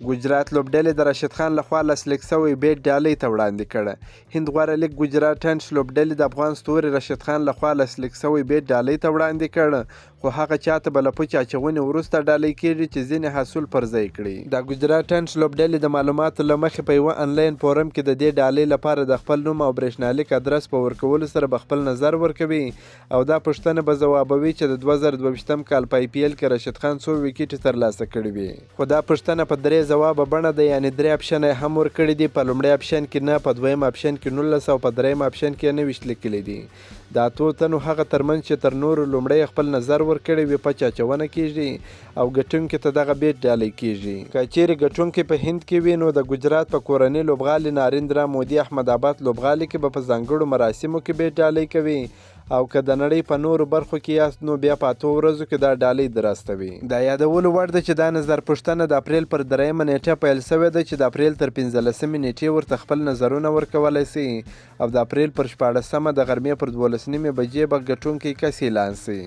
ګجرات لوبډلې د راشد خان لخوا لاسلیک شوی بیټ ډالۍ ته وړاندې کړه. هند غوره لیګ ګجرات ټاینټس لوبډلې د افغان ستوري راشد خان لخوا لاسلیک شوی بیټ ډالۍ ته وړاندې کړ، خو هغه چاته به له پوچې اچونې وروسته ډالۍ کیږي چې ځینې حاصل پر ځای کړي. د ګجرات ټاینټس لوبډلې د معلوماتو له مخې په یوه انلاین فورم کې د دې ډالۍ لپاره د خپل نوم او برېښنالیک ادرس په ورکولو سره به خپل نظر ورکوي او دا پوښتنه به ځوابوي چې د 2022 کال په IPL کې راشد خان څو ویکټې ترلاسه کړي وي. خو دا پوښتنه په درې ځوابه بڼه ده، یعنې درې اپشنه یې هم ورکړي دي. په لومړي اپشن کې نه، په دویم اپشن کې 19 او په دریم اپشن کې 29 لیکلي دي. د اتو تنو هغه ترمنځ چې تر نورو لومړی خپل نظر ورکړی وي پچ اچونه کیږي او ګټونکي ته دغه بیټ ډالۍ کیږي. که چیرې ګټونکی په هند کې وي نو د ګجرات په کورني لوبغالي ناریندرا مودي احمد آباد لوبغالي کې به په ځانګړو مراسمو کې بیټ ډالۍ کوي، او که د نړۍ په نورو برخو کې یاست نو بیا په 8 ورځو کې دا ډالۍ درستوي. دا یادولو وړ ده چې دا نظر پوښتنه د اپریل پر 3مه نیټه پیل شوې ده چې د اپریل تر 15مې نیټې ورته خپل نظرونه ورکولی شي او د اپریل پر 14مه د غرمې پر 12 بجې به ګټونکی کس اعلان شي.